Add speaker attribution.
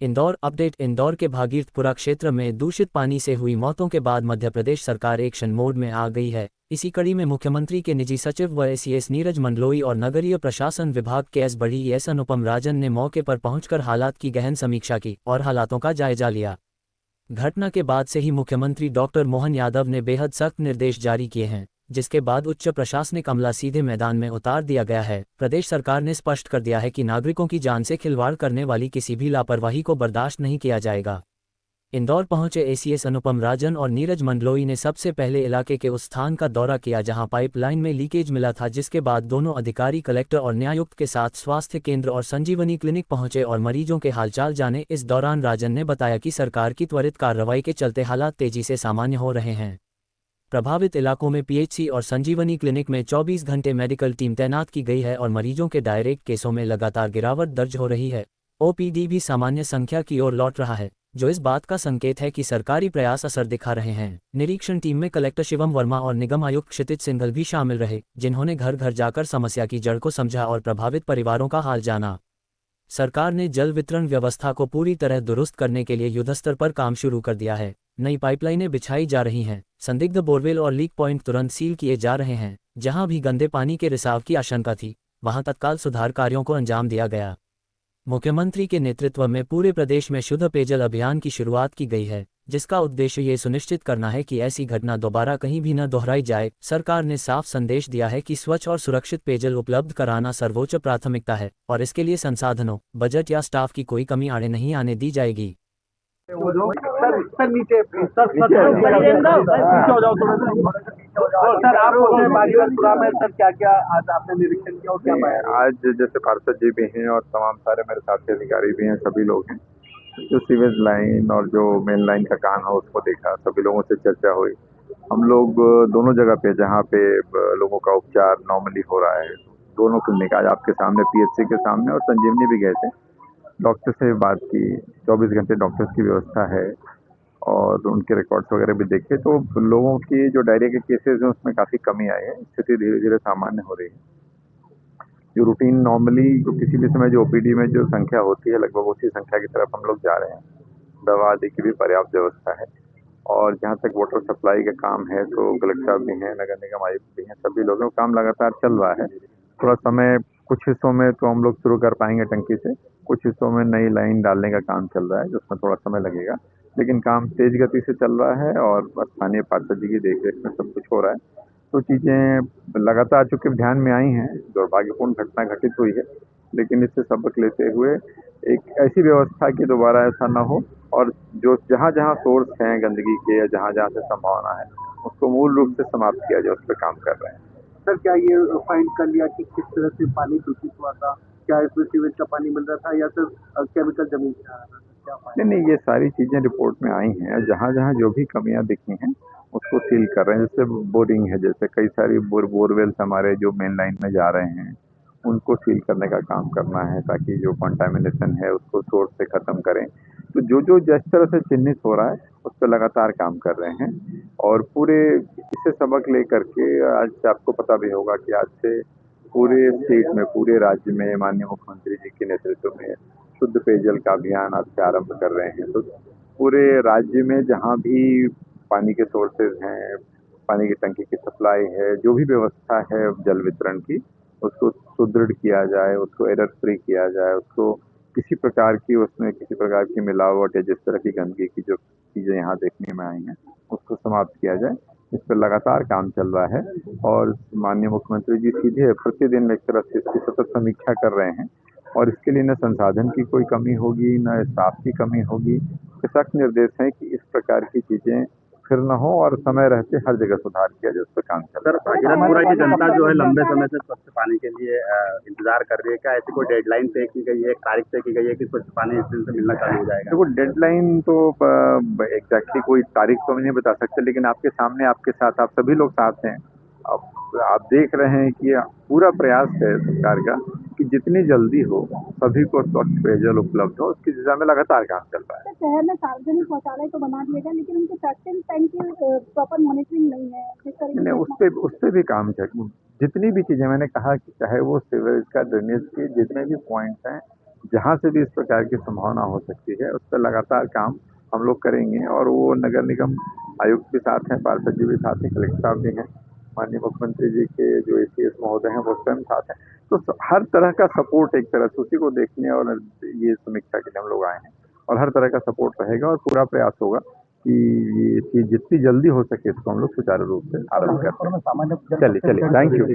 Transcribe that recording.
Speaker 1: Indore update. Indore के भागीरथपुरा क्षेत्र में दूषित पानी से हुई मौतों के बाद मध्य प्रदेश सरकार एक्शन मोड में आ गई है। इसी कड़ी में मुख्यमंत्री के निजी सचिव व एसीएस नीरज मंडलोई और नगरीय प्रशासन विभाग के एस बड़ी एस अनुपम राजन ने मौके पर पहुंचकर हालात की गहन समीक्षा की और हालातों का जायजा लिया। घटना के बाद से ही मुख्यमंत्री डॉक्टर मोहन यादव ने बेहद सख्त निर्देश जारी किए हैं, जिसके बाद उच्च प्रशासनिक अमला सीधे मैदान में उतार दिया गया है। प्रदेश सरकार ने स्पष्ट कर दिया है कि नागरिकों की जान से खिलवाड़ करने वाली किसी भी लापरवाही को बर्दाश्त नहीं किया जाएगा। इंदौर पहुंचे एसीएस अनुपम राजन और नीरज मंडलोई ने सबसे पहले इलाके के उस स्थान का दौरा किया जहां पाइपलाइन में लीकेज मिला था, जिसके बाद दोनों अधिकारी कलेक्टर और न्यायायुक्त के साथ स्वास्थ्य केंद्र और संजीवनी क्लिनिक पहुंचे और मरीजों के हालचाल जाने। इस दौरान राजन ने बताया कि सरकार की त्वरित कार्रवाई के चलते हालात तेजी से सामान्य हो रहे हैं। प्रभावित इलाकों में पीएचसी और संजीवनी क्लिनिक में 24 घंटे मेडिकल टीम तैनात की गई है और मरीजों के डायरेक्ट केसों में लगातार गिरावट दर्ज हो रही है। ओपीडी भी सामान्य संख्या की ओर लौट रहा है, जो इस बात का संकेत है कि सरकारी प्रयास असर दिखा रहे हैं। निरीक्षण टीम में कलेक्टर शिवम वर्मा और निगम आयुक्त क्षितिज सिंघल भी शामिल रहे, जिन्होंने घर घर जाकर समस्या की जड़ को समझा और प्रभावित परिवारों का हाल जाना। सरकार ने जल वितरण व्यवस्था को पूरी तरह दुरुस्त करने के लिए युद्धस्तर पर काम शुरू कर दिया है। नई पाइपलाइनें बिछाई जा रही हैं, संदिग्ध बोरवेल और लीक पॉइंट तुरंत सील किए जा रहे हैं। जहां भी गंदे पानी के रिसाव की आशंका थी, वहां तत्काल सुधार कार्यों को अंजाम दिया गया। मुख्यमंत्री के नेतृत्व में पूरे प्रदेश में शुद्ध पेयजल अभियान की शुरुआत की गई है, जिसका उद्देश्य ये सुनिश्चित करना है कि ऐसी घटना दोबारा कहीं भी न दोहराई जाए। सरकार ने साफ संदेश दिया है कि स्वच्छ और सुरक्षित पेयजल उपलब्ध कराना सर्वोच्च प्राथमिकता है और इसके लिए संसाधनों, बजट या स्टाफ की कोई कमी आड़े नहीं आने दी जाएगी।
Speaker 2: सर नीचे हो जाओ थोड़ा सा। सर आप भागीरथपुरा में सर क्या क्या आज आपने निरीक्षण किया और क्या पाया?
Speaker 3: आज जैसे पार्षद जी भी हैं और तमाम सारे मेरे साथी अधिकारी भी हैं, सभी लोग हैं। जो सीवेज लाइन और जो मेन लाइन का काम है उसको देखा, सभी लोगों से चर्चा हुई। हम लोग दोनों जगह पे जहाँ पे लोगों का उपचार नॉर्मली हो रहा है, दोनों क्लिनिक आज आपके सामने पीएचसी के सामने और संजीवनी भी गए थे, डॉक्टर से बात की। 24 घंटे डॉक्टर्स की व्यवस्था है और उनके रिकॉर्ड्स वगैरह भी देखे तो लोगों की जो डायरिया के केसेस हैं उसमें काफ़ी कमी आई है। स्थिति धीरे धीरे सामान्य हो रही है। जो रूटीन नॉर्मली जो किसी भी समय जो ओपीडी में जो संख्या होती है लगभग उसी संख्या की तरफ हम लोग जा रहे हैं। दवा आदि की भी पर्याप्त व्यवस्था है और जहाँ तक वाटर सप्लाई का काम है तो कलेक्टर साहब भी हैं, नगर निगम आयुक्त भी हैं, सभी लोगों का काम लगातार चल रहा है। थोड़ा समय कुछ हिस्सों में तो हम लोग शुरू कर पाएंगे टंकी से, कुछ हिस्सों में नई लाइन डालने का काम चल रहा है जिसमें थोड़ा समय लगेगा, लेकिन काम तेज गति से चल रहा है और स्थानीय पार्षद जी की देखरेख में सब कुछ हो रहा है। तो चीज़ें लगातार चूंकि ध्यान में आई हैं, दुर्भाग्यपूर्ण घटना घटित हुई है, लेकिन इससे सबक लेते हुए एक ऐसी व्यवस्था की दोबारा ऐसा ना हो और जो जहाँ जहाँ सोर्स हैं गंदगी के या जहाँ जहाँ से संभावना है उसको मूल रूप से समाप्त किया जाए, उस पर काम कर रहे हैं।
Speaker 2: सर क्या ये फाइंड कर लिया कि किस तरह से पानी दूषित हुआ था? क्या इसमें सीवेज का पानी मिल रहा था या फिर केमिकल जमीन से आ रहा था? क्या
Speaker 3: नहीं, ये सारी चीज़ें रिपोर्ट में आई हैं और जहाँ जहाँ जो भी कमियां दिखी हैं उसको सील कर रहे हैं। जैसे बोरिंग है, जैसे कई सारी बोरवेल्स हमारे जो मेन लाइन में जा रहे हैं उनको सील करने का काम करना है ताकि जो कंटामिनेशन है उसको सोर्स से ख़त्म करें। तो जो जो जिस तरह से चिन्हित हो रहा है उस पर लगातार काम कर रहे हैं और पूरे इससे सबक लेकर के आज से आपको पता भी होगा कि आज से पूरे स्टेट में, पूरे राज्य में माननीय मुख्यमंत्री जी के नेतृत्व में शुद्ध पेयजल का अभियान आज से आरंभ कर रहे हैं। तो पूरे राज्य में जहाँ भी पानी के सोर्सेज हैं, पानी की टंकी की सप्लाई है, जो भी व्यवस्था है जल वितरण की, उसको सुदृढ़ किया जाए, उसको एरर फ्री किया जाए, उसको किसी प्रकार की उसमें किसी प्रकार की मिलावट या जिस तरह की गंदगी की जो चीज़ें यहाँ देखने में आई हैं उसको समाप्त किया जाए। इस पर लगातार काम चल रहा है और माननीय मुख्यमंत्री जी सीधे प्रतिदिन एक तरह से इसकी सतत समीक्षा कर रहे हैं और इसके लिए न संसाधन की कोई कमी होगी, न स्टाफ की कमी होगी। सख्त निर्देश है कि इस प्रकार की चीज़ें फिर न हो और समय रहते हर जगह सुधार किया जाए, उस पर काम चल रहा है।
Speaker 2: सर भागीरथपुरा की जनता जो है लंबे समय से स्वच्छ पानी के लिए इंतजार कर रही है, क्या ऐसी कोई डेडलाइन तय की गई है, तारीख तय की गई है कि स्वच्छ पानी इस दिन से मिलना चालू हो जाएगा?
Speaker 3: देखो, डेडलाइन तो एग्जैक्टली कोई तारीख तो नहीं बता सकते, लेकिन आपके सामने आपके साथ आप सभी लोग साथ हैं। आप देख रहे हैं कि पूरा प्रयास है सरकार का कि जितनी जल्दी हो सभी को स्वच्छ पेयजल उपलब्ध हो, उसकी दिशा में लगातार काम चल रहा है।
Speaker 4: शहर में सार्वजनिक शौचालय तो बना दिए गए, लेकिन उनके सर्टेन टैंक की प्रॉपर मॉनिटरिंग नहीं है।
Speaker 3: नहीं, उस पे भी काम चल, जितनी भी चीजें मैंने कहा कि चाहे वो सीवरेज का ड्रेनेज के जितने भी पॉइंट्स हैं जहाँ से भी इस प्रकार की संभावना हो सकती है उस पर लगातार काम हम लोग करेंगे। और वो नगर निगम आयुक्त भी साथ हैं, पार्षद जी भी साथ हैं, कलेक्टर साहब भी हैं, माननीय मुख्यमंत्री जी के जो एसीएस महोदय हैं वो स्वयं साथ हैं। तो हर तरह का सपोर्ट एक तरह से उसी को देखने और ये समीक्षा के लिए हम लोग आए हैं, और हर तरह का सपोर्ट रहेगा और पूरा प्रयास होगा कि ये चीज जितनी जल्दी हो सके इसको हम लोग सुचारू रूप से आरम्भ करें। चलिए, थैंक यू।